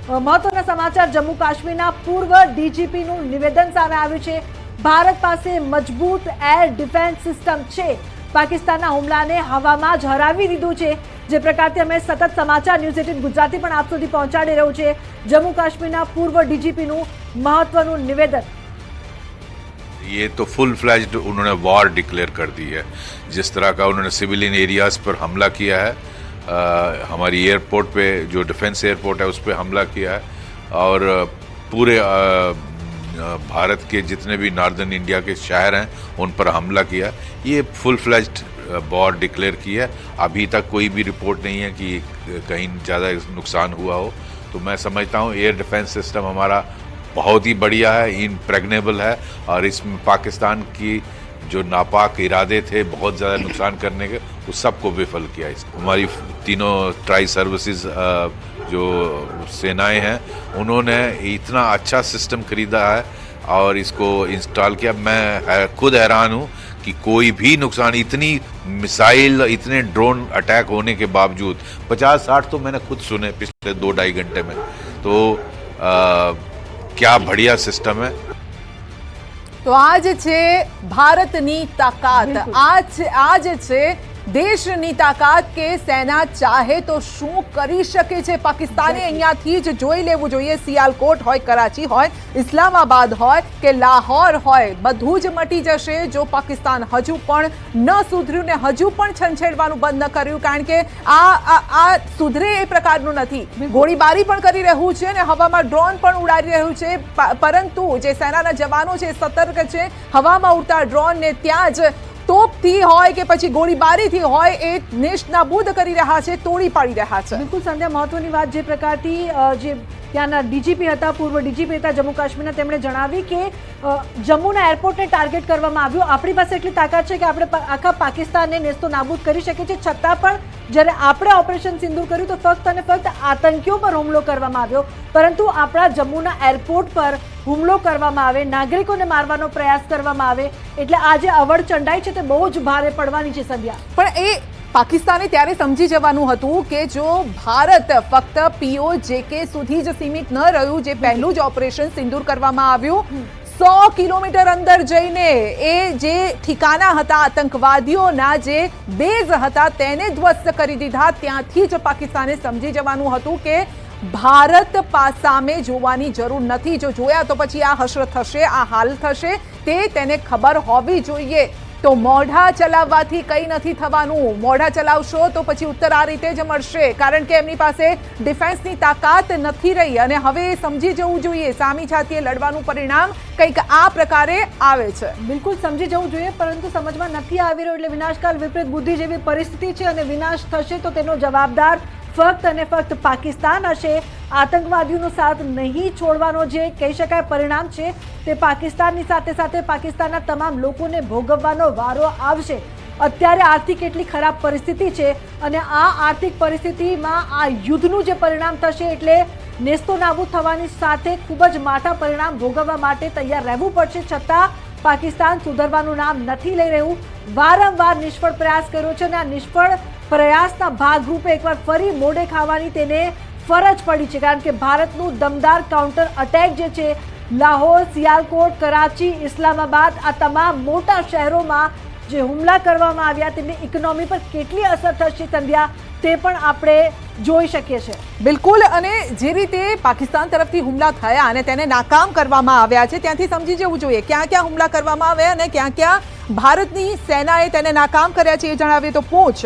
મહત્વના સમાચાર જમ્મુ કાશ્મીરના પૂર્વ ડીજીપીનું નિવેદન સામે આવ્યું છે। ભારત પાસે મજબૂત એર ડિફેન્સ સિસ્ટમ છે, પાકિસ્તાનના હુમલાને હવામાં જ હરાવી દીધું છે। જે પ્રકારથી અમે સતત સમાચાર ન્યૂઝ 18 ગુજરાતી પણ આપ સુધી પહોંચાડી રહ્યું છે। જમ્મુ કાશ્મીરના પૂર્વ ડીજીપીનું મહત્વનું નિવેદન। ये तो फुल फ्लैज्ड उन्होंने वॉर डिक्लेयर कर दी है। जिस तरह का उन्होंने सिविलियन एरियाज़ पर हमला किया है, हमारी एयरपोर्ट पे जो डिफेंस एयरपोर्ट है उस पर हमला किया है, और पूरे भारत के जितने भी नॉर्दर्न इंडिया के शहर हैं उन पर हमला किया। ये फुल फ्लैज्ड वॉर डिक्लेयर की है। अभी तक कोई भी रिपोर्ट नहीं है कि कहीं ज़्यादा नुकसान हुआ हो। तो मैं समझता हूँ एयर डिफेंस सिस्टम हमारा बहुत ही बढ़िया है, इम्प्रेग्नेबल है, और इसमें पाकिस्तान की जो नापाक इरादे थे बहुत ज़्यादा नुकसान करने के, उस सबको विफल किया। हमारी तीनों ट्राई सर्विसेज जो सेनाएं हैं उन्होंने इतना अच्छा सिस्टम खरीदा है और इसको इंस्टॉल किया। मैं खुद हैरान हूँ कि कोई भी नुकसान, इतनी मिसाइल, इतने ड्रोन अटैक होने के बावजूद 50-60 तो मैंने खुद सुने पिछले 2-2.5 घंटे में। तो क्या बढ़िया सिस्टम है। तो आज छे भारतनी ताकत, आज छे देशनी ताकत के सेना चाहे तो शू करी शके छे। पाकिस्ताने अहींयाथी ज जोई लेवुं जोईए। सियालकोट होय, कराची होय, इस्लामाबाद होय के लाहोर होय, बधुं ज मटी जशे जो पाकिस्तान हजू पण न सुधर्યું ने हजू पण छंछेडवानुं बंध न कर्યું, कारण के आ सुधरे ए प्रकारનું નથી। ગોળીબારી પણ કરી રહ્યું છે અને હવામાં ડ્રોન પણ ઉડાડી રહ્યું છે, પરંતુ જે સેનાના જવાનો છે સતર્ક છે। હવામાં ઉડતા ડ્રોનને ત્યાં જ તોપથી હોય કે પછી ગોળીબારીથી હોય એ નેસ્તનાબૂદ કરી રહ્યા છે, તોડી પાડી રહ્યા છે। બિલકુલ સંધ્યા, મહત્વની વાત જે પ્રકારથી જે ત્યાંના ડીજીપી હતા, પૂર્વ ડીજીપી હતા જમ્મુ કાશ્મીરના, તેમણે જણાવી કે જમ્મુના એરપોર્ટને ટાર્ગેટ કરવામાં આવ્યું। આપણી પાસે એટલી તાકાત છે કે આપણે આખા પાકિસ્તાનને નેસ્તો નાબૂદ કરી શકીએ છીએ, છતાં પણ જ્યારે આપણે ઓપરેશન સિંદૂર કર્યું તો ફક્ત અને ફક્ત આતંકીઓ પર હુમલો કરવામાં આવ્યો, પરંતુ આપણા જમ્મુના એરપોર્ટ પર હુમલો કરવામાં આવે, નાગરિકોને મારવાનો પ્રયાસ કરવામાં આવે, એટલે આ જે અવળ ચંડાઈ છે તે બહુ જ ભારે પડવાની છે સંધ્યા। પણ એ પાકિસ્તાને ત્યારે સમજી જવાનું હતું કે જો ભારત ફક્ત POJK સુધી જ સીમિત ન રહ્યું, જે પહેલું જ ઓપરેશન સિંદૂર કરવામાં આવ્યું, 100 કિલોમીટર અંદર જઈને એ જે ઠિકાના હતા આતંકવાદીઓના, જે બેઝ હતા તેને ધ્વસ્ત કરી દીધા। ત્યાંથી જ પાકિસ્તાને સમજી જવાનું હતું કે ભારત સામે જોવાની જરૂર નથી, જો જોયા તો પછી આ હશર થશે, આ હાલ થશે, તે તેને ખબર હોવી જોઈએ। તો મોઢા ચલાવવાથી કંઈ નથી થવાનું। મોઢા ચલાવશો તો પછી ઉત્તર આ રીતે જ મળશે, કારણ કે એમની પાસે ડિફેન્સની તાકાત નથી રહી અને હવે સમજી જવું જોઈએ સામી છાતીએ લડવાનું પરિણામ કંઈક આ પ્રકારે આવે છે। બિલકુલ સમજી જવું જોઈએ, પરંતુ સમજમાં નથી આવી રહ્યું, એટલે વિનાશકાલ વિપરીત બુદ્ધિ જેવી પરિસ્થિતિ છે અને વિનાશ થશે તો તેનો જવાબદાર ફક્ત અને ફક્ત પાકિસ્તાન હશે। આતંકવાદીઓનો સાથ નહીં છોડવાનો જે કહી શકાય પરિણામ છે તે પાકિસ્તાનની સાથે સાથે પાકિસ્તાનના તમામ લોકોને ભોગવવાનો વારો આવશે। અત્યારે આર્થિક એટલી ખરાબ પરિસ્થિતિ છે અને આ આર્થિક પરિસ્થિતિમાં આ યુદ્ધનું જે પરિણામ થશે એટલે નેસ્તો નાબૂદ થવાની સાથે ખૂબ જ માઠા પરિણામ ભોગવવા માટે તૈયાર રહેવું પડશે, છતાં પાકિસ્તાન સુધરવાનું નામ નથી લઈ રહ્યું। વારંવાર નિષ્ફળ પ્રયાસ કર્યો છે અને આ નિષ્ફળ પ્રયાસના ભાગરૂપે એકવાર ફરી મોઢે ખાવાની તેને ફરજ પડી છે, કારણ કે ભારતનું દમદાર કાઉન્ટર અટેક જે છે લાહોર, સિયાલકોટ, કરાચી, ઇસ્લામાબાદ આ તમામ મોટા શહેરોમાં જે હુમલા કરવામાં આવ્યા તેમની ઇકોનોમી પર કેટલી અસર થશે સંધ્યા તે પણ આપણે જોઈ શકીએ છીએ। બિલકુલ, અને જે રીતે પાકિસ્તાન તરફથી હુમલા થયા અને તેને નાકામ કરવામાં આવ્યા છે ત્યાંથી સમજી જવું જોઈએ ક્યાં ક્યાં હુમલા કરવામાં આવ્યા અને ક્યાં ક્યાં ભારતની સેનાએ તેને નાકામ કર્યા છે। એ જણાવીએ તો પૂંછ,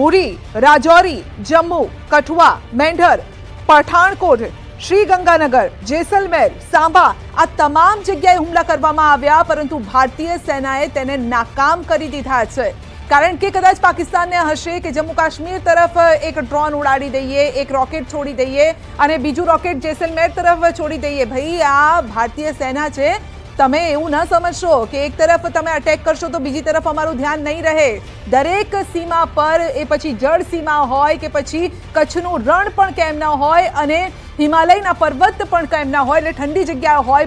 ઉરી, રાજૌરી, જમ્મુ, કઠુઆ, મેંઢર, પઠાણકોટ, શ્રીગંગાનગર, જેસલમેર, સાંભા આ તમામ જગ્યાએ હુમલા કરવામાં આવ્યા, પરંતુ ભારતીય સેનાએ તેને નાકામ કરી દીધા છે। કારણ કે કદાચ પાકિસ્તાનને હશે કે જમ્મુ કાશ્મીર તરફ એક ડ્રોન ઉડાડી દઈએ, એક રોકેટ છોડી દઈએ અને બીજું રોકેટ જેસલમેર તરફ છોડી દઈએ। ભાઈ, આ ભારતીય સેના છે, તમે એવું ન સમજશો કે એક તરફ તમે અટેક કરશો તો બીજી તરફ અમારું ધ્યાન નહીં રહે। દરેક સીમા પર, એ પછી જળ સીમા હોય કે પછી કચ્છનું રણ પણ કેમ ન હોય અને હિમાલયના પર્વત પણ કેમ ન હોય, એટલે ઠંડી જગ્યા હોય,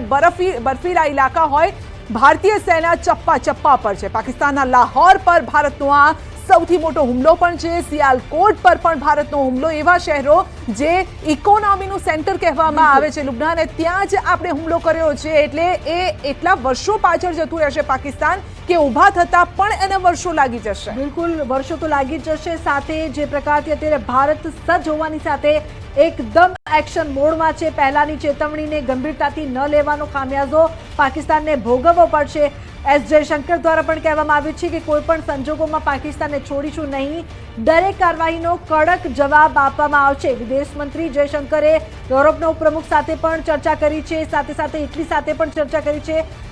બર્ફીલા ઇલાકા હોય, ભારતીય સેના ચપ્પા ચપ્પા પર છે। પાકિસ્તાનના લાહોર પર ભારતનું આ સૌથી મોટો હુમલો પણ છે, સિયાલકોટ પર પણ ભારતનો હુમલો, એવા શહેરો જે ઇકોનોમીનું સેન્ટર કહેવામાં આવે છે લુબના, અને ત્યાં જ આપણે હુમલો કર્યો છે. એટલે એ એટલા વર્ષો પાછળ જતું રહેશે પાકિસ્તાન કે ઊભા થતા પણ એને વર્ષો લાગી જશે. બિલકુલ વર્ષો તો લાગી જ જશે. સાથે જે પ્રકારથી અત્યારે ભારત સજ્જ હોવાની સાથે એકદમ એક્શન મોડમાં છે. પહેલાની ચેતવણીને ગંભીરતાથી ન લેવાનો ખામિયાજો પાકિસ્તાનને ભોગવવો પડશે. એસ જયશંકર દ્વારા પણ કહેવામાં આવ્યું છે કે કોઈ પણ સંજોગોમાં પાકિસ્તાનને છોડીશું નહીં, દરેક કાર્યવાહીનો કડક જવાબ આપવામાં આવશે. વિદેશ મંત્રી જયશંકરે યુરોપના ઉપપ્રમુખ સાથે પણ ચર્ચા કરી છે, સાથે સાથે ઇટલી સાથે પણ ચર્ચા કરી છે.